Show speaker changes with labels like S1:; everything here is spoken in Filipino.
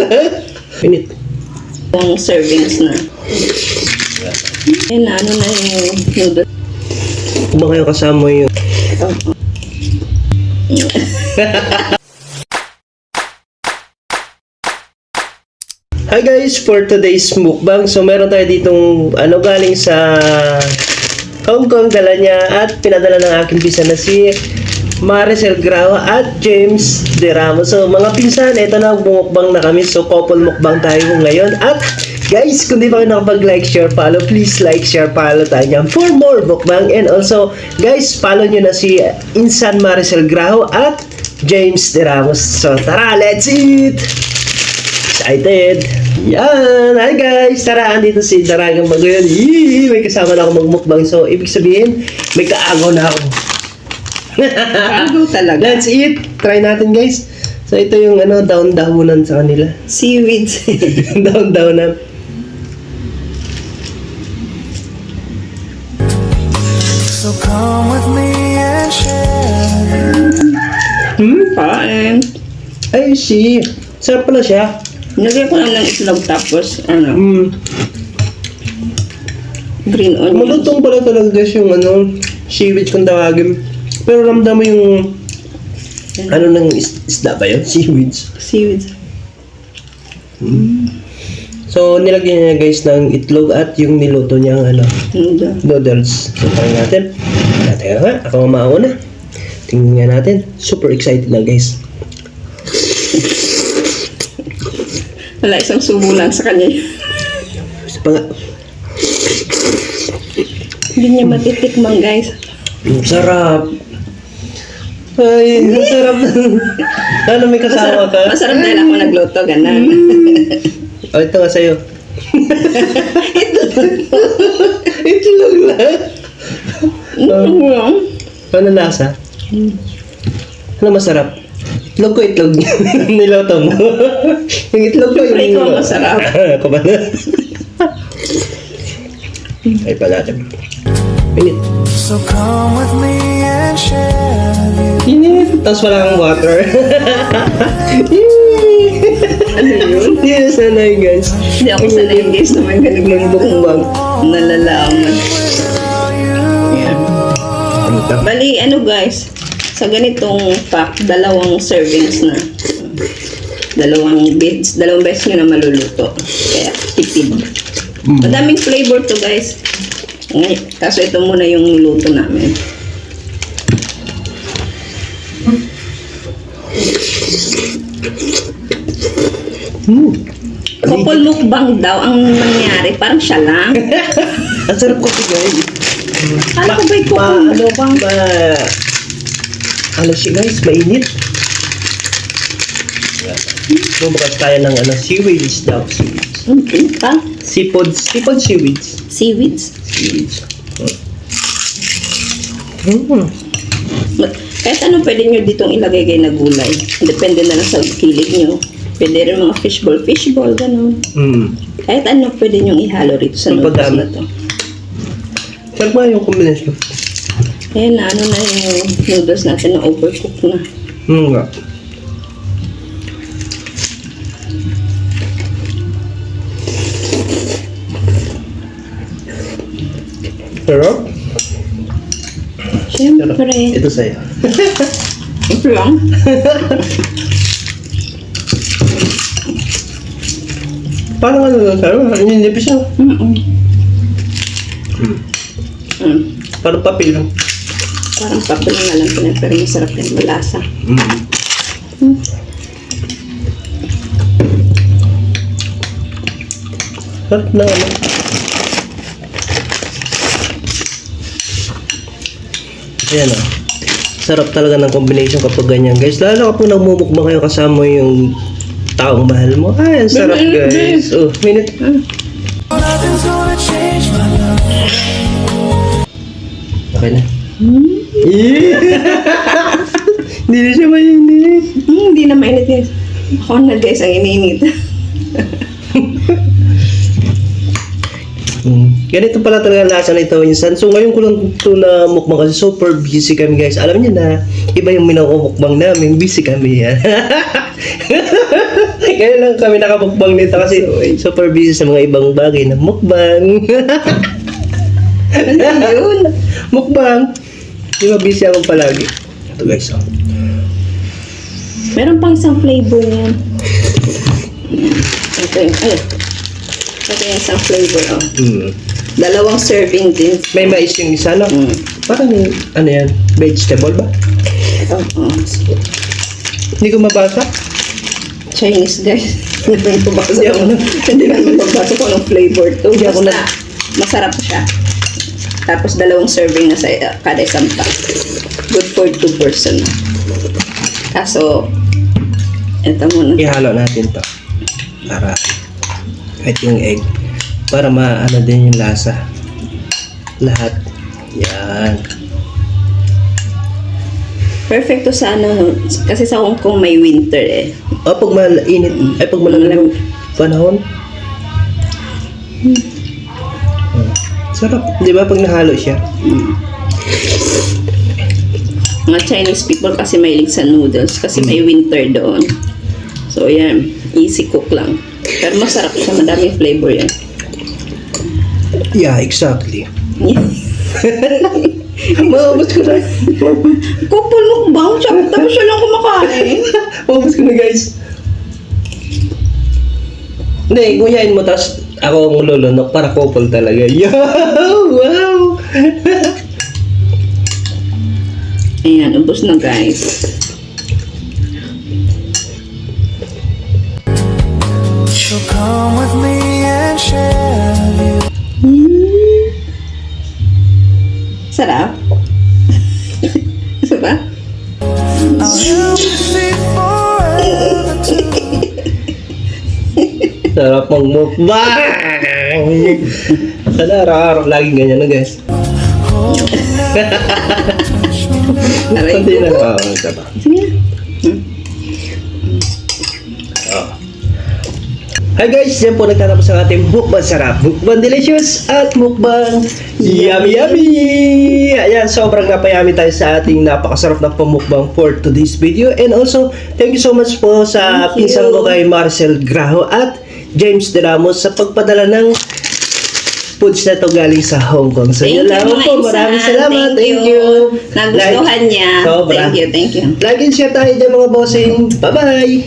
S1: lang. Minute.
S2: Yung servings na. Ano na yung noodles.
S1: Kung ba kayo kasama yun? Hi guys, for today's mukbang. So meron tayo ditong galing sa Hong Kong, dala niya at pinadala ng aking bisa na si Maricel Grau at James De Ramos. So mga pinsan, ito na, bumukbang na kami. So couple mukbang tayo ngayon. At guys, kung di pa kayo nakapag-like, share, follow, please like, share, follow tayo niyan for more mukbang. And also, guys, follow nyo na si Insan Maricel Grau at James De Ramos. So tara, let's eat! Excited! Yan! Hi guys! Tara, andito si Daragang Magayon. Yee! May kasama na ako magmukbang. So, ibig sabihin, may kaagaw na ako.
S2: Agaw talaga.
S1: Let's eat! Try natin guys. So, ito yung daon-daonan sa kanila.
S2: Seaweeds.
S1: Daon-daonan.
S3: So come with me and share.
S2: Kain.
S1: Ay, si. Sarap pala siya.
S2: Nagay ko lang ng itlog tapos, green onion.
S1: Malutong pala talaga guys yung seaweed kung tawagin. Pero ramdam mo yung ng isda ba yun? Seaweeds.
S2: Seaweeds.
S1: So, nilagyan niya guys ng itlog at yung niluto niyang noodles. So, try natin. Teka nga, ako ang mauna. Tingnan nga natin. Super excited lang guys.
S2: Wala, isang subo lang sa kanya.
S1: Isa pa nga.
S2: Hindi niya matitikman, guys.
S1: Sarap. Ay, masarap. Sana may kasama ka.
S2: Masarap dahil ako nagluto, ganun.
S1: Oh, ito nga sa'yo. Itlog lang. Ano lasa? Ano masarap? Itlog ko, itlog. Niloto mo. Yung itlog ko,
S2: Siyempre, ikaw masarap.
S1: Ako ba na? Ay pa natin. Pinit.
S3: So come with me and share.
S1: Pinit. Tapos wala kang water.
S2: Ano yun?
S1: Hindi na sanay guys.
S2: Hindi ako sanay, guys, naman ganun yung
S1: Bukbang.
S2: nalalaman.
S1: Ano to?
S2: Bali, guys, sa ganitong pack, 2 servings na. 2 beses nyo na maluluto. Kaya, tipid. Madaming flavor to, guys. Kaso ito muna yung niluto namin. Couple mukbang daw ang nangyari. Parang siya lang.
S1: Ang sarap ko ito guys.
S2: Kala ko ba'y couple mukbang?
S1: Ano siya guys, mainit. Bubukas tayo ng seaweeds daw. Seaweeds. Seaweeds.
S2: Seaweeds?
S1: Seaweeds.
S2: Kahit ano pwede nyo ditong ilagay kayo na gulay. Depende na lang sa kilig nyo. Pwede rin mga fishball, gano'n. Kahit ano pwede nyo ihalo rito sa noodles na to.
S1: Sarap nga yung combination.
S2: Ayan na, na yung noodles natin na overcook na.
S1: Nga. Sarap?
S2: Siyempre.
S1: Ito sa'yo.
S2: Ito lang.
S1: Parang sarap. Ninipis siya. Parang papel lang.
S2: Parang papel nga lang pinag, pero masarap yung malasa.
S1: Sarap na Ayan sarap talaga ng combination kapag ganyan guys. Lalo kapag nagmumukbang kayo kasama yung taong mahal mo. Ay, ang sarap guys. Oh, minute.
S3: Nothing's gonna change my love.
S1: Okay na. Hindi na siya mainit.
S2: Hindi na mainit guys. Ako na guys ang iniinit.
S1: Ganito pala talaga lasa nito minsan. So ngayon ko lang ito na mukbang kasi super busy kami guys. Alam niyo na, iba yung minamukbang namin. Busy kami yan. Kaya lang kami nakamukbang nito kasi super busy sa mga ibang bagay na mukbang.
S2: Ano yun?
S1: Mukbang. Di ba busy ako palagi? Ito guys, oh.
S2: Meron pang isang flavor yan. Ito yung, ito yung isang flavor, oh.
S1: Mm.
S2: 2 serving din.
S1: May mais yung isa, no?
S2: Mm.
S1: Parang, ano yan? Vegetable ba?
S2: Oo.
S1: Hindi ko mabasa.
S2: Chinese guys. Hindi ko mabasa
S1: Hindi ako na-
S2: Hindi naman mabasa kung anong flavor to.
S1: Hindi ako
S2: Basta, masarap siya. Tapos 2 serving na sa kada isang pack. Good for 2 person. Kaso, ito muna.
S1: Ihalo natin to. Para, kahit yung egg. Para maano din yung lasa. Lahat. Yan.
S2: Perfecto sa ano, kasi sa Hong Kong may winter eh.
S1: O, pag mainit, ay pag malamig yung panahon. Sarap. Di ba pag nahalo siya?
S2: Mga Chinese people kasi mahilig sa noodles kasi may winter doon. So yan, easy cook lang. Pero masarap siya, madaming flavor yan.
S1: Yeah, exactly. Maubos ko na.
S2: Kupol mukbang siya, tapos siya lang kumakain.
S1: Maubos ko na, guys. Hindi, nguyain mo, tapos ako ang lulunok para couple talaga. Yo! Wow!
S2: Ayan, ubos na guys.
S3: So come with me and share a view.
S2: Sarap. Diba?
S3: I'll help you see forever too.
S1: Sarap mong mukbang! Sana araw-araw laging ganyan na, guys.
S2: Aray
S1: Hindi na.
S2: ko.
S1: Oo, sarap.
S2: Sige.
S1: Hi guys, yan po nagtatapos ang ating mukbang sarap, mukbang delicious at mukbang yummy yummy! Ayan, sobrang napayami tayo sa ating napakasarap na pamukbang for today's video. And also, thank you so much po sa
S2: Thank you.
S1: pinsang ko kay Marcel Graho at James De Ramos sa pagpadala ng foods na to galing sa Hong Kong. So yun lang
S2: mga
S1: po,
S2: insan.
S1: maraming salamat, thank you!
S2: Nagustuhan niya.
S1: Sobra.
S2: Thank you.
S1: Like and share tayo dyan mga bossing, bye bye!